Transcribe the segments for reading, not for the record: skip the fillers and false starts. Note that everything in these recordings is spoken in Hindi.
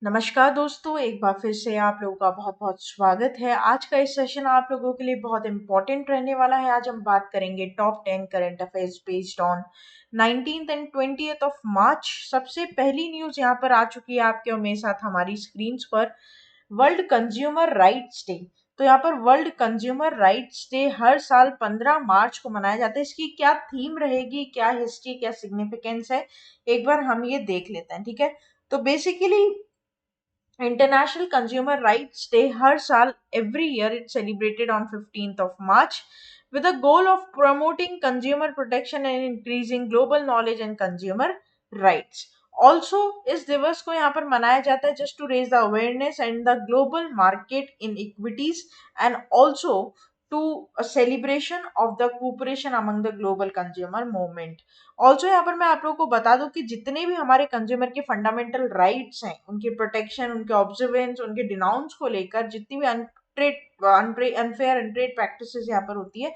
नमस्कार दोस्तों, एक बार फिर से आप लोगों का बहुत बहुत स्वागत है। आज का इस सेशन आप लोगों के लिए बहुत इंपॉर्टेंट रहने वाला है। आज हम बात करेंगे top 10 current affairs based on 19th and 20th of March. सबसे पहली न्यूज यहाँ पर आ चुकी है आपके मेरे साथ हमारी स्क्रीन पर। World consumer rights day. तो यहाँ पर वर्ल्ड कंज्यूमर राइट्स डे हर साल 15 मार्च को मनाया जाता है। इसकी क्या थीम रहेगी, क्या हिस्ट्री, क्या सिग्निफिकेंस है, एक बार हम ये देख लेते हैं। ठीक है, तो basically international consumer rights day हर साल every year it's celebrated on 15th of March with the goal of promoting consumer protection and increasing global knowledge and consumer rights. Also इस दिवस को यहाँ पर मनाया जाता है just to raise the awareness and the global market inequities and also to a celebration of the cooperation among the global consumer movement. Also यहाँ पर मैं आप लोगों को बता दूं कि जितने भी हमारे कंज्यूमर के फंडामेंटल राइट्स हैं, उनके प्रोटेक्शन, उनके ऑब्जर्वेंस, उनके डिनाउंस को लेकर जितनी भी अनफेयर अनट्रेड प्रैक्टिसेस यहाँ पर होती है,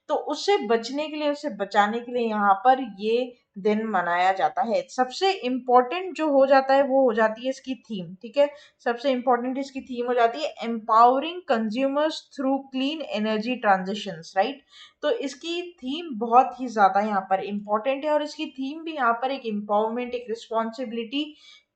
तो उससे बचने के लिए, उससे बचाने के लिए यहाँ पर ये दिन मनाया जाता है। सबसे इम्पोर्टेंट जो हो जाता है वो हो जाती है इसकी थीम। ठीक है, सबसे इम्पोर्टेंट इसकी थीम हो जाती है empowering consumers through clean energy transitions, right. तो इसकी थीम बहुत ही ज्यादा यहाँ पर इम्पोर्टेंट है और इसकी थीम भी यहाँ पर एक एम्पावरमेंट, एक रिस्पॉन्सिबिलिटी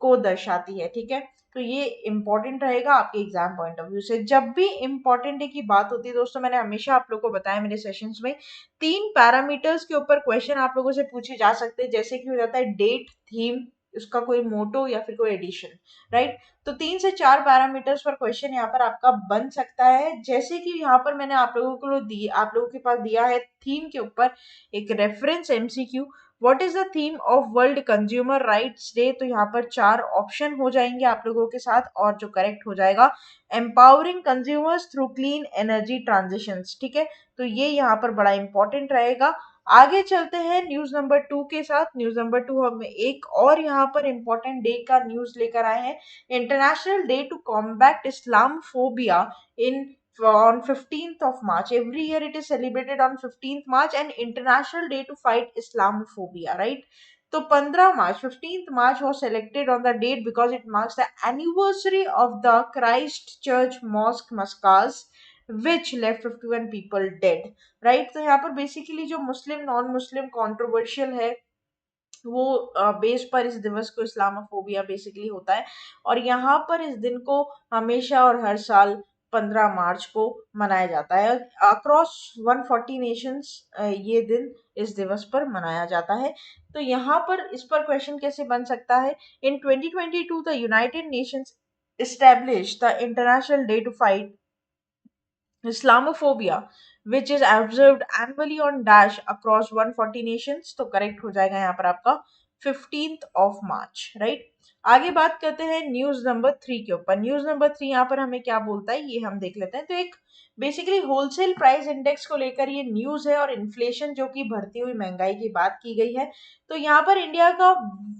को दर्शाती है। ठीक है, तो ये इम्पोर्टेंट रहेगा आपके एग्जाम पॉइंट ऑफ व्यू से। जब भी इम्पोर्टेंट डे की बात होती है दोस्तों, मैंने हमेशा आप लोगों को बताया मेरे सेशंस में, 3 पैरामीटर्स के ऊपर क्वेश्चन आप लोगों से पूछे जा सकते हैं, जैसे कि हो जाता है डेट, थीम, उसका कोई मोटो या फिर कोई एडिशन, राइट। तो 3 से 4 पैरामीटर्स पर क्वेश्चन यहाँ पर आपका बन सकता है। जैसे कि यहाँ पर मैंने आप लोगों के पास दिया है थीम के ऊपर एक reference MCQ, what is the theme of world consumer rights day. तो यहाँ पर 4 ऑप्शन हो जाएंगे आप लोगों के साथ और जो करेक्ट हो जाएगा empowering consumers through clean energy transitions. ठीक है, तो ये यहाँ पर बड़ा इंपॉर्टेंट रहेगा। आगे चलते हैं न्यूज नंबर 2 के साथ। न्यूज नंबर 2 हम एक और यहाँ पर इंपॉर्टेंट डे का न्यूज लेकर आए हैं। International day to combat Islamophobia in on 15th of March. Every year it is celebrated on 15th March and International Day to Fight Islamophobia, right? So 15 March, 15th March was selected on the date because it marks the anniversary of the Christchurch Mosque massacres which left 51 people dead, right? तो यहाँ पर बेसिकली जो मुस्लिम नॉन मुस्लिम कंट्रोवर्शियल है वो बेस पर इस दिवस को इस्लामोफोबिया बेसिकली होता है और यहाँ पर इस दिन को हमेशा और हर साल 15 मार्च को मनाया जाता है। अक्रॉस 140 नेशंस ये दिन इस दिवस पर मनाया जाता है। तो यहाँ पर इस पर क्वेश्चन कैसे बन सकता है, इन 2022 the United Nations established the International Day to Fight Islamophobia, which is observed annually on dash across 140 nations। तो करेक्ट हो जाएगा यहाँ पर आपका 15th of March, राइट। आगे बात करते हैं न्यूज नंबर 3 के ऊपर। न्यूज नंबर 3 यहाँ पर हमें क्या बोलता है ये हम देख लेते हैं। तो एक बेसिकली होलसेल प्राइस इंडेक्स को लेकर ये न्यूज है और इन्फ्लेशन जो कि बढ़ती हुई महंगाई की बात की गई है। तो यहाँ पर इंडिया का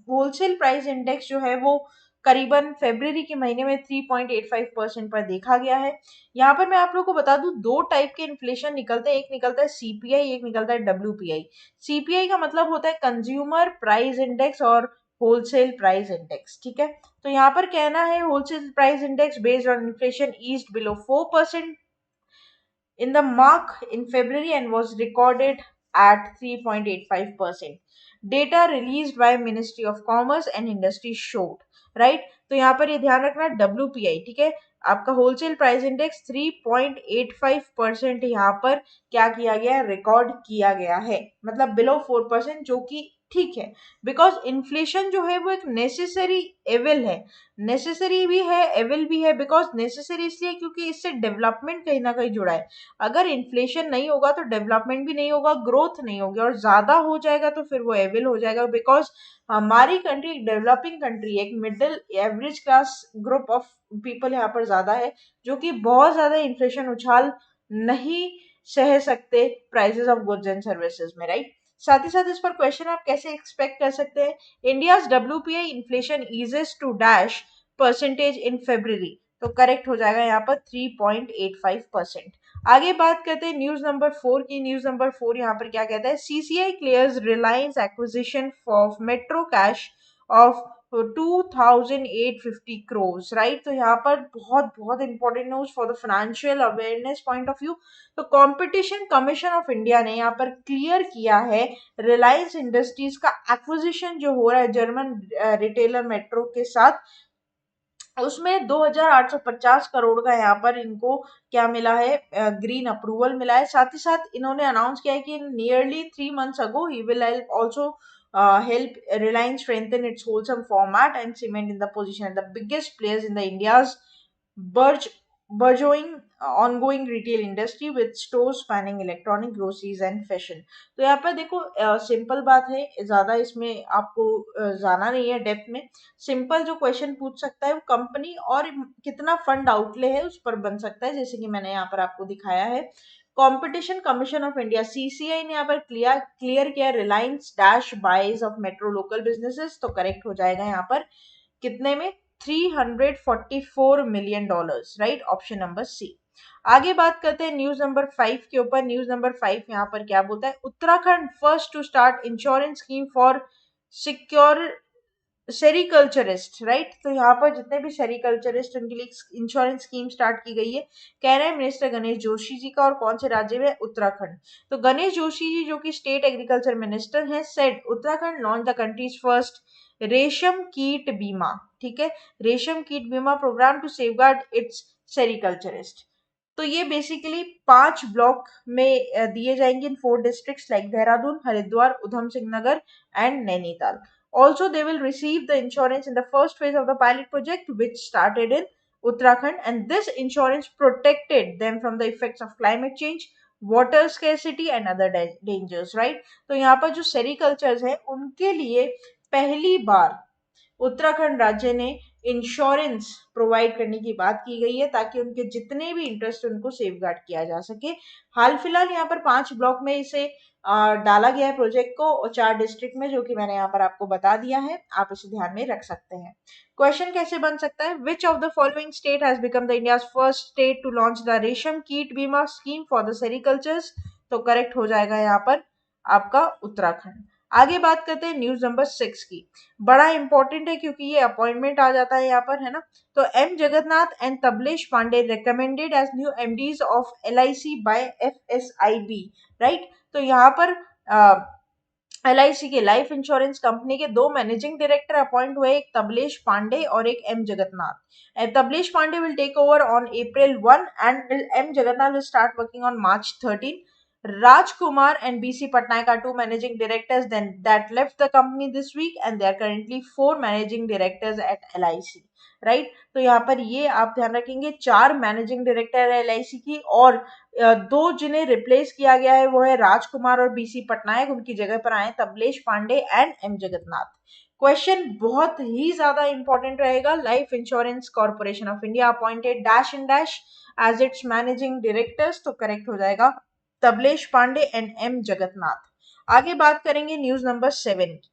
होलसेल प्राइस इंडेक्स जो है वो करीबन फरवरी के महीने में 3.85% पर देखा गया है। यहाँ पर मैं आप लोगों को बता दूं, 2 टाइप के इन्फ्लेशन निकलते हैं, एक निकलता है सीपीआई, एक निकलता है डब्ल्यूपीआई। सीपीआई का मतलब होता है कंज्यूमर प्राइस इंडेक्स और होलसेल प्राइस इंडेक्स। ठीक है, तो यहाँ पर कहना है wholesale price index based on inflation eased below 4% in the mark in February and was recorded at 3.85%. Data released by Ministry of Commerce and Industry showed, right? तो यहाँ पर ये ध्यान रखना WPI, ठीक है, आपका होलसेल प्राइस इंडेक्स 3.85% यहाँ पर क्या किया गया, रिकॉर्ड किया गया है, मतलब बिलो 4%, जो कि ठीक है। बिकॉज इन्फ्लेशन जो है वो एक नेसेसरी एविल है, नेसेसरी भी है एविल भी है। बिकॉज नेसेसरी इसलिए क्योंकि इससे डेवलपमेंट कहीं ना कहीं जुड़ा है। अगर इन्फ्लेशन नहीं होगा तो डेवलपमेंट भी नहीं होगा, ग्रोथ नहीं होगी, और ज्यादा हो जाएगा तो फिर वो एविल हो जाएगा। बिकॉज हमारी कंट्री एक डेवलपिंग कंट्री है, एक middle average class group of people यहाँ पर ज्यादा है, जो कि बहुत ज्यादा इन्फ्लेशन उछाल नहीं सह सकते prices of goods and services में, राइट। साथ ही साथ इस पर क्वेश्चन आप कैसे एक्सपेक्ट कर सकते हैं, India's WPI inflation eases to dash percentage in February. तो करेक्ट हो जाएगा यहाँ पर 3.85%। आगे बात करते हैं न्यूज नंबर 4 की। न्यूज नंबर 4 यहाँ पर क्या कहता है, CCI clears Reliance acquisition of metro cash of 2850 crores, right. तो यहाँ पर बहुत बहुत important news for the financial awareness point of view. तो कंपटीशन कमीशन ऑफ इंडिया ने यहाँ पर क्लियर किया है रिलायंस इंडस्ट्रीज का एक्विजिशन जो हो रहा है जर्मन रिटेलर मेट्रो के साथ, उसमें 2850 करोड़ का यहाँ पर इनको क्या मिला है, ग्रीन अप्रूवल मिला है। साथ ही साथ इन्होंने अनाउंस किया है कि nearly 3 months ago he will also help Reliance strengthen its wholesome format and cement in the position as the biggest players in the India's burge, burgeoning ongoing retail industry with stores spanning electronic, groceries and fashion। तो यहाँ पर देखो सिंपल बात है, ज्यादा इसमें आपको जाना नहीं है डेप्थ में। सिंपल जो क्वेश्चन पूछ सकता है वो कंपनी और कितना फंड आउटले है उस पर बन सकता है, जैसे कि मैंने यहाँ पर आपको दिखाया है। Competition commission of India CCI ने यहाँ पर क्लियर किया Reliance dash buys of Metro local businesses, तो करेक्ट हो जाएगा यहाँ पर कितने में, $344 million, right, option number C. आगे बात करते हैं न्यूज नंबर 5 के ऊपर। न्यूज नंबर 5 यहाँ पर क्या बोलता है, Uttarakhand first to start insurance scheme for secure sericulturist, right. तो यहाँ पर जितने भी सेरिकल्चरिस्ट उनके लिए इंश्योरेंस स्कीम स्टार्ट की गई है, कह रहे हैं मिनिस्टर गणेश जोशी जी का, और कौन से राज्य में, उत्तराखंड। तो गणेश जोशी जी जो कि स्टेट एग्रीकल्चर मिनिस्टर हैं, said Uttarakhand launch the countries first रेशम कीट बीमा, ठीक है, रेशम कीट बीमा प्रोग्राम टू सेफगार्ड इट्स सेरिकल्चरिस्ट। तो ये बेसिकली 5 ब्लॉक में दिए जाएंगे इन 4 districts like Dehradun, Haridwar, Udham Singh Nagar and Nainital. Also, they will receive the insurance in the first phase of the pilot project, which started in Uttarakhand, and this insurance protected them from the effects of climate change, water scarcity, and other dangers, right? तो यहाँ पर जो सेरिकल्चर्स है उनके लिए पहली बार उत्तराखंड राज्य ने इंश्योरेंस प्रोवाइड करने की बात की गई है ताकि उनके जितने भी इंटरेस्ट उनको सेफगार्ड किया जा सके। हाल फिलहाल यहाँ पर 5 ब्लॉक में इसे डाला गया है प्रोजेक्ट को, और 4 डिस्ट्रिक्ट में, जो कि मैंने यहाँ पर आपको बता दिया है, आप इसे ध्यान में रख सकते हैं। क्वेश्चन कैसे बन सकता है, which of the following state has become the India first state to launch the रेशम कीट बीमा स्कीम फॉर द सेरिकल्चर्स, तो करेक्ट हो जाएगा यहाँ पर आपका उत्तराखंड। आगे बात करते हैं न्यूज नंबर 6 की। बड़ा इंपॉर्टेंट है क्योंकि ये अपॉइंटमेंट आ जाता है यहाँ पर, है ना। तो M Jagannath and Tablesh Pandey recommended as new MDs of LIC by FSIB, right. तो यहाँ पर एलआईसी के लाइफ इंश्योरेंस कंपनी के 2 मैनेजिंग डायरेक्टर अपॉइंट हुए, एक तबलेश पांडे और एक M Jagannath. Tablesh Pandey will take over on April 1 and M Jagannath will start working on March 13। Rajkumar and BC Patnaik are 2 managing directors then that left the company this week, and they are currently 4 managing directors at LIC, right. तो यहाँ पर ये आप ध्यान रखेंगे 4 मैनेजिंग डायरेक्टर है LIC की, और 2 जिन्हें रिप्लेस किया गया है वो है राजकुमार और BC पटनायक, उनकी जगह पर आए Tablesh Pandey and M Jagannath. Question बहुत ही ज्यादा इंपॉर्टेंट रहेगा, life insurance corporation of India appointed dash and dash as its managing directors, तो करेक्ट हो जाएगा तबलेश पांडे एंड एम जगन्नाथ। आगे बात करेंगे न्यूज नंबर 7 की।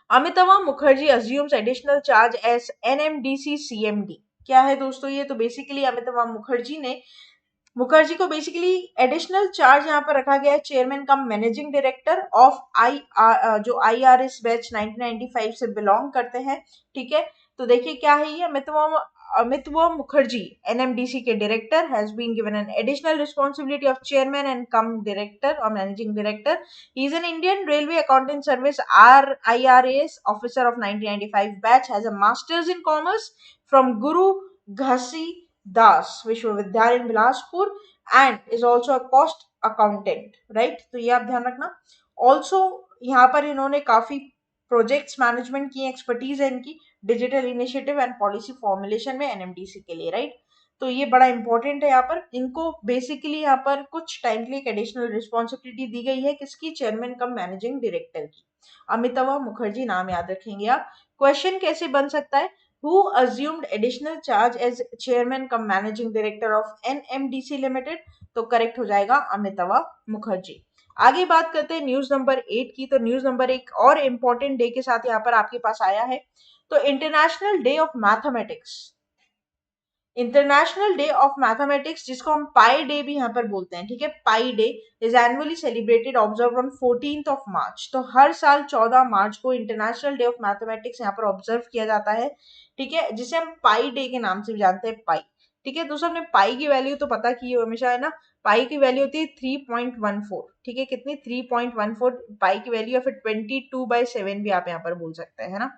Amitabh Mukherjee assumes additional charge as NMDC CMD, क्या है दोस्तों ये, तो बेसिकली अमिताभ मुखर्जी को बेसिकली एडिशनल चार्ज यहाँ पर रखा गया है, chairman cum managing director of जो आईआरएस बैच 1995 से बिलोंग करते हैं, ठीक है। तो देखिए क्या है ये, अमिताभ मुखर्जी एनएमडीसी के director has been given an additional responsibility of chairman and cum director और managing director. He is an Indian railway accounting service IRS officer of 1995 batch, has a masters in commerce from Guru Ghasidas Vishwavidyalaya in Bilaspur and is also a cost accountant, right. तो ये आप ध्यान रखना। ऑल्सो यहाँ पर इन्होंने काफी प्रोजेक्ट्स मैनेजमेंट की एक्सपर्टीज है इनकी, digital initiative and policy formulation में एनएमडीसी के लिए, राइट। तो ये बड़ा इंपॉर्टेंट है यहाँ पर, इनको बेसिकली यहाँ पर कुछ टाइम के लिए एक एडिशनल रिस्पॉन्सिबिलिटी दी गई है, किसकी, चेयरमैन कम मैनेजिंग डायरेक्टर की। अमिताभ मुखर्जी नाम याद रखेंगे आप। क्वेश्चन कैसे बन सकता है, who assumed additional charge as chairman cum managing director of NMDC Limited, तो करेक्ट हो जाएगा अमिताभ मुखर्जी। आगे बात करते हैं न्यूज नंबर 8 की। तो न्यूज नंबर 1 और इंपॉर्टेंट डे के साथ यहाँ पर आपके पास आया है। तो international day of mathematics international day of mathematics, जिसको हम पाई डे भी यहाँ पर बोलते हैं, ठीक है, pi day is annually celebrated observe on 14th of March. तो हर साल 14 मार्च को इंटरनेशनल डे ऑफ मैथमेटिक्स यहाँ पर ऑब्जर्व किया जाता है, ठीक है, जिसे हम पाई डे के नाम से भी जानते हैं, पाई। ठीक है, दोस्तों हमने पाई की वैल्यू तो पता की है हमेशा, है ना। पाई की वैल्यू होती है 3.14, ठीक है, कितनी, 3.14 पाई की वैल्यू, या फिर 22/7 भी आप यहाँ पर बोल सकते हैं, है ना।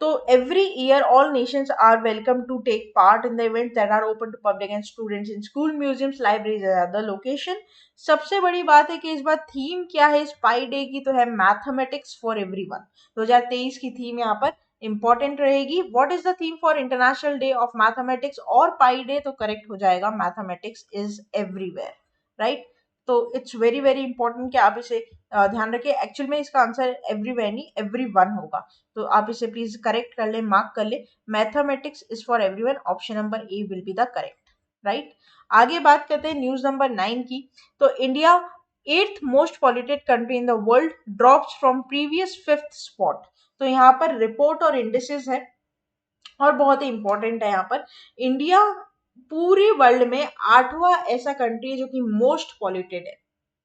So every year, all nations are welcome to take part in the events that are open to public and students in school, museums, libraries and other location. सबसे बड़ी बात है कि इस बार थीम क्या है इस पाई डे की, तो है मैथमेटिक्स फॉर एवरीवन। 2023 की थीम यहाँ पर इंपॉर्टेंट रहेगी। What is the theme for international day of mathematics और पाई डे, तो करेक्ट हो जाएगा मैथमेटिक्स इज एवरीवेयर, राइट। तो इट्स वेरी वेरी इंपॉर्टेंट कि आप इसे ध्यान रखिए। एक्चुअल में इसका आंसर एवरीवेयर नहीं एवरीवन होगा, तो आप इसे प्लीज करेक्ट कर ले, मार्क कर ले। Mathematics is for everyone, option number A will be the correct, right. आगे बात करते हैं न्यूज नंबर 9 की। तो India 8th most polluted country in the world drops from previous 5th spot. तो यहाँ पर रिपोर्ट और इंडिसेस है और बहुत ही इंपॉर्टेंट है। यहाँ पर इंडिया पूरे वर्ल्ड में 8वां ऐसा कंट्री है जो कि मोस्ट पॉल्यूटेड है,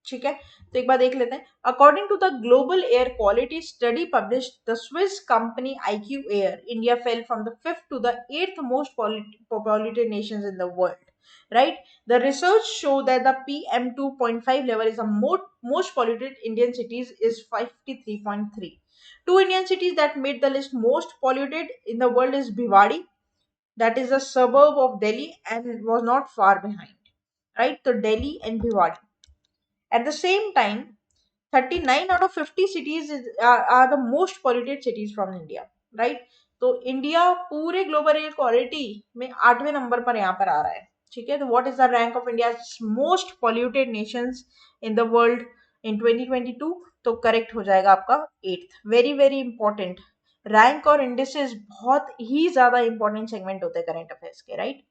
ठीक है। तो एक बार देख लेते हैं। According to the global air quality study published the Swiss company IQ air, India fell from the 5th to the 8th most polluted nations in the world, right? The research show that the PM2.5 level is the most polluted Indian cities is 53.3. Two Indian cities that made the list most polluted in the world is Bhiwadi, that is a suburb of Delhi, and it was not far behind, right? So Delhi and Bhiwadi. At the same time, 39 out of 50 cities are the most polluted cities from India, right? तो इंडिया पूरे ग्लोबल एयर क्वालिटी में 8वें नंबर पर यहाँ पर आ रहा है, ठीक है। तो what is the rank of India most polluted Nations in the world in 2022, तो करेक्ट हो जाएगा आपका 8th। Very very important, rank और इंडिसेस बहुत ही ज्यादा इंपॉर्टेंट सेगमेंट होते हैं करंट अफेयर्स के, राइट।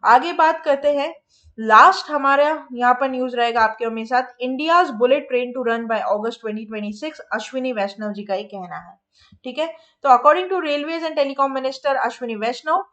आगे बात करते हैं, लास्ट हमारा यहाँ पर न्यूज रहेगा आपके और मेरे साथ। India's bullet train to run by August 2026, Ashwini Vaishnav ji का ही कहना है, ठीक है। तो according to railways and telecom minister Ashwini Vaishnav,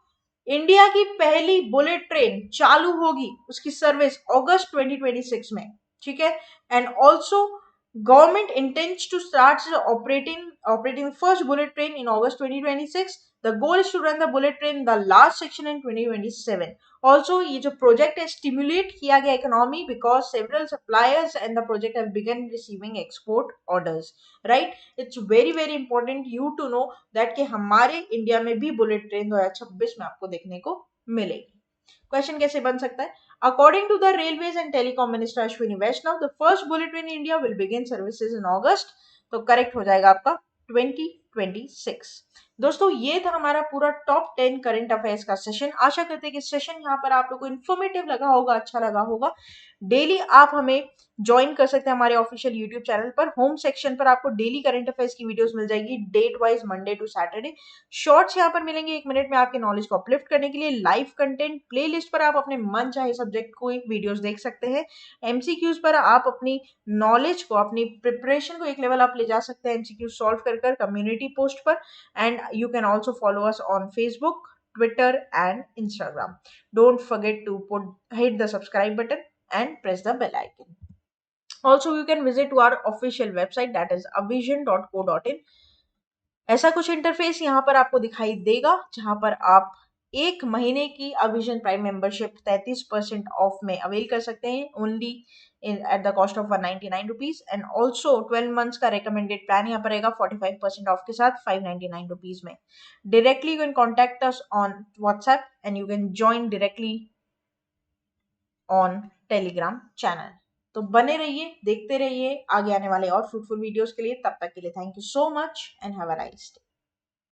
India की पहली बुलेट ट्रेन चालू होगी उसकी सर्विस अगस्त 2026 में, ठीक है। And also government intends to start operating the first bullet train in August 2026. The goal is to run the bullet train in the last section in 2027. Also, ये जो project है stimulate किया गया economy because several suppliers and the project have begun receiving export orders. Right? It's very very important you to know that कि हमारे इंडिया में भी बुलेट ट्रेन 2026 में आपको देखने को मिलेगी। क्वेश्चन कैसे बन सकता है? According to the Railways and Telecom Minister Ashwini Vaishnav, the first bullet train in India will begin services in August. तो करेक्ट हो जाएगा आपका 2026। दोस्तों ये था हमारा पूरा टॉप 10 करंट अफेयर्स का सेशन। आशा करते हैं कि सेशन यहाँ पर आप लोग को इन्फॉर्मेटिव लगा होगा, अच्छा लगा होगा। डेली आप हमें ज्वाइन कर सकते हैं हमारे ऑफिशियल यूट्यूब चैनल पर। होम सेक्शन पर आपको डेली करंट अफेयर्स की वीडियोस मिल जाएगी date wise, Monday to Saturday. Shorts यहाँ पर मिलेंगे 1 मिनट में आपके नॉलेज को अपलिफ्ट करने के लिए। लाइव कंटेंट प्लेलिस्ट पर आप अपने मन चाहे सब्जेक्ट को वीडियोस देख सकते हैं। एमसीक्यूज पर आप अपनी नॉलेज को, अपनी प्रिपरेशन को एक लेवल आप ले जा सकते हैं एमसीक्यू सॉल्व कर कम्युनिटी पोस्ट पर। And you can also follow us on Facebook, Twitter and Instagram. Don't forget to hit the subscribe button and press the bell icon. Also, you can visit to our official website, that is avision.co.in. ऐसा कुछ इंटरफेस यहाँ पर आपको दिखाई देगा जहां पर आप 1 महीने की अविजन प्राइम मेंबरशिप 33% ऑफ में अवेल कर सकते हैं, only at the cost of 199 rupees. And also 12 months का रिकमेंडेड प्लान यहाँ पर रहेगा 45% ऑफ के साथ 599 रुपीज में। Directly you can contact us on WhatsApp and you can join directly on Telegram channel. तो बने रहिए, देखते रहिए आगे आने वाले और फ्रूटफुल वीडियोस के लिए। तब तक के लिए thank you so much and have a nice day.